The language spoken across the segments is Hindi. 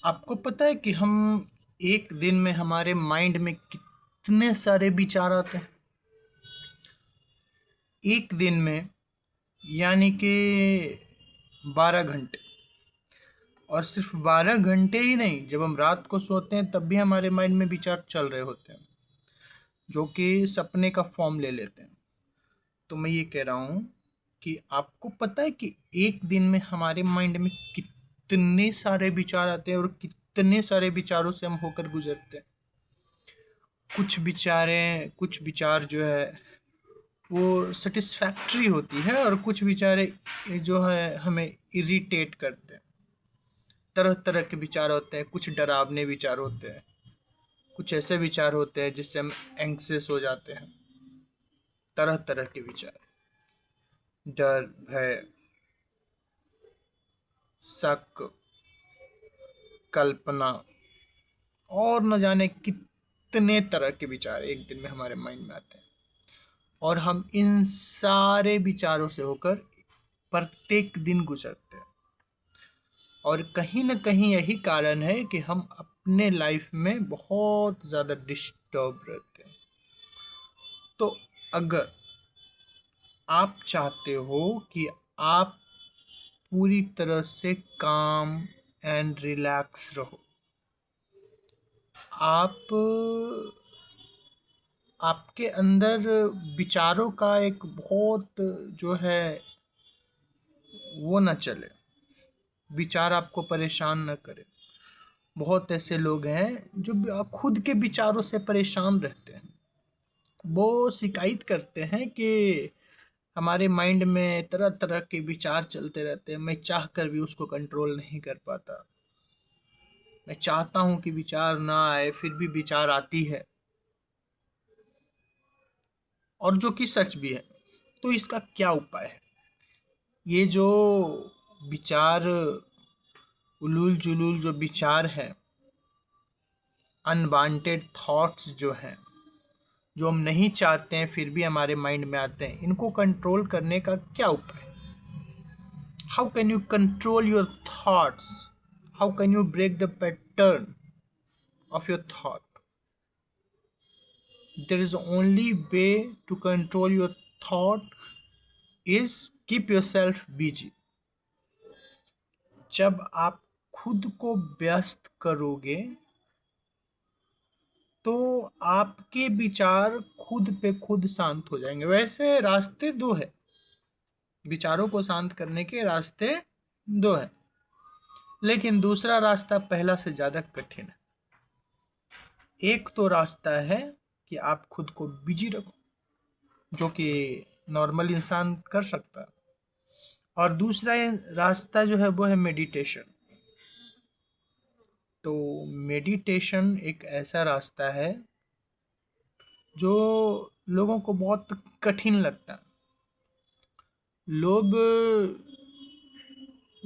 आपको पता है कि हम एक दिन में हमारे माइंड में कितने सारे विचार आते हैं? एक दिन में, यानी कि 12 घंटे। और सिर्फ 12 घंटे ही नहीं, जब हम रात को सोते हैं तब भी हमारे माइंड में विचार चल रहे होते हैं, जो कि सपने का फॉर्म ले लेते हैं। तो मैं ये कह रहा हूँ कि आपको पता है कि एक दिन में हमारे माइंड में कितने सारे विचार आते हैं और कितने सारे विचारों से हम होकर गुजरते हैं। कुछ विचार जो है वो सेटिस्फैक्ट्री होती है, और कुछ विचारें जो है हमें इरिटेट करते हैं। तरह तरह के विचार होते हैं, कुछ डरावने विचार होते हैं, कुछ ऐसे विचार होते हैं जिससे हम एंग्जियस हो जाते हैं। तरह तरह के विचार, डर, भय, शक, कल्पना, और न जाने कितने तरह के विचार एक दिन में हमारे माइंड में आते हैं। और हम इन सारे विचारों से होकर प्रत्येक दिन गुजरते हैं। और कहीं न कहीं यही कारण है कि हम अपने लाइफ में बहुत ज़्यादा डिस्टर्ब रहते हैं। तो अगर आप चाहते हो कि आप पूरी तरह से काम एंड रिलैक्स रहो, आप आपके अंदर विचारों का एक बहुत जो है वो ना चले, विचार आपको परेशान न करे। बहुत ऐसे लोग हैं जो खुद के विचारों से परेशान रहते हैं। वो शिकायत करते हैं कि हमारे माइंड में तरह तरह के विचार चलते रहते हैं, मैं चाह कर भी उसको कंट्रोल नहीं कर पाता। मैं चाहता हूं कि विचार ना आए, फिर भी विचार आती है, और जो कि सच भी है। तो इसका क्या उपाय है? ये जो विचार, उलूल जुलूल जो विचार है, अनवांटेड थॉट्स जो हैं, जो हम नहीं चाहते हैं फिर भी हमारे माइंड में आते हैं, इनको कंट्रोल करने का क्या उपाय? How can you control your thoughts? How can you break the pattern of your thought? There is only way to control your thought is keep yourself busy. जब आप खुद को व्यस्त करोगे तो आपके विचार खुद पे खुद शांत हो जाएंगे। वैसे रास्ते दो है, विचारों को शांत करने के रास्ते दो है, लेकिन दूसरा रास्ता पहला से ज्यादा कठिन है। एक तो रास्ता है कि आप खुद को बिजी रखो, जो कि नॉर्मल इंसान कर सकता है। और दूसरा रास्ता जो है वो है मेडिटेशन। तो मेडिटेशन एक ऐसा रास्ता है जो लोगों को बहुत कठिन लगता है। लोग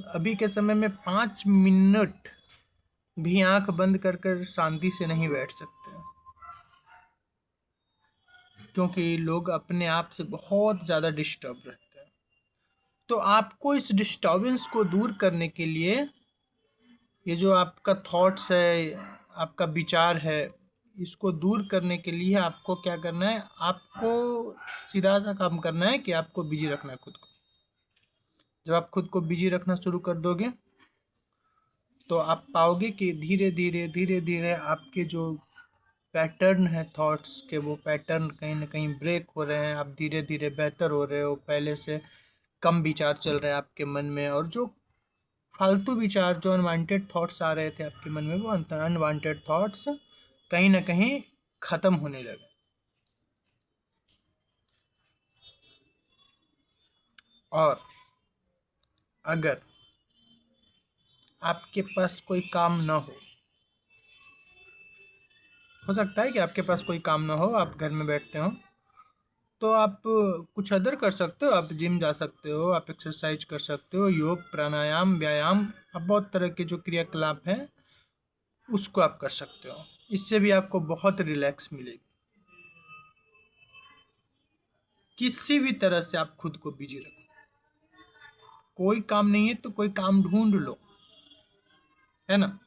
अभी के समय में 5 मिनट भी आंख बंद कर कर शांति से नहीं बैठ सकते, क्योंकि लोग अपने आप से बहुत ज़्यादा डिस्टर्ब रहते हैं। तो आपको इस डिस्टर्बेंस को दूर करने के लिए, ये जो आपका थॉट्स है, आपका विचार है, इसको दूर करने के लिए आपको क्या करना है? आपको सीधा सा काम करना है कि आपको बिजी रखना है खुद को। जब आप खुद को बिजी रखना शुरू कर दोगे तो आप पाओगे कि धीरे धीरे आपके जो पैटर्न है थॉट्स के, वो पैटर्न कहीं ना कहीं ब्रेक हो रहे हैं। आप धीरे धीरे बेहतर हो रहे हो, पहले से कम विचार चल रहे हैं आपके मन में, और जो फालतू विचार, जो अनवांटेड थॉट्स आ रहे थे आपके मन में, वो अनवांटेड थॉट्स कहीं ना कहीं खत्म होने लगे। और अगर आपके पास कोई काम ना हो सकता है कि आपके पास कोई काम ना हो, आप घर में बैठते हो, तो आप कुछ अदर कर सकते हो। आप जिम जा सकते हो, आप एक्सरसाइज कर सकते हो, योग, प्राणायाम, व्यायाम, अब बहुत तरह के जो क्रियाकलाप हैं उसको आप कर सकते हो। इससे भी आपको बहुत रिलैक्स मिलेगी। किसी भी तरह से आप खुद को बिजी रखो। कोई काम नहीं है तो कोई काम ढूंढ लो, है ना?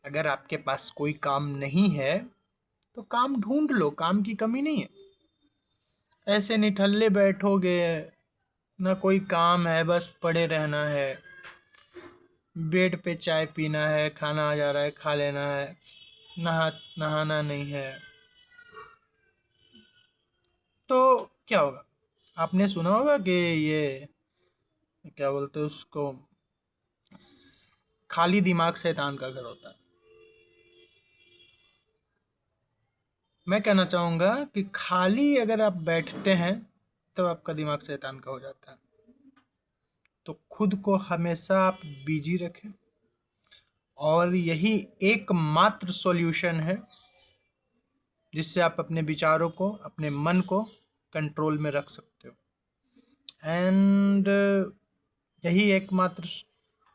अगर आपके पास कोई काम नहीं है तो काम ढूंढ लो, काम की कमी नहीं है। ऐसे निठल्ले बैठोगे, ना कोई काम है, बस पड़े रहना है, बेड पे चाय पीना है, खाना आ जा रहा है खा लेना है, नहाना नहीं है, तो क्या होगा? आपने सुना होगा कि ये क्या बोलते हैं उसको, खाली दिमाग शैतान का घर होता है। मैं कहना चाहूँगा कि खाली अगर आप बैठते हैं तो आपका दिमाग शैतान का हो जाता है। तो खुद को हमेशा आप बिजी रखें, और यही एकमात्र सॉल्यूशन है जिससे आप अपने विचारों को, अपने मन को कंट्रोल में रख सकते हो। एंड यही एकमात्र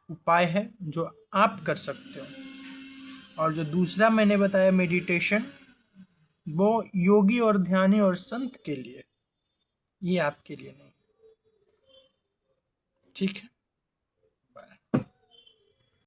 उपाय है जो आप कर सकते हो। और जो दूसरा मैंने बताया मेडिटेशन, वो योगी और ध्यानी और संत के लिए, ये आपके लिए नहीं। ठीक है।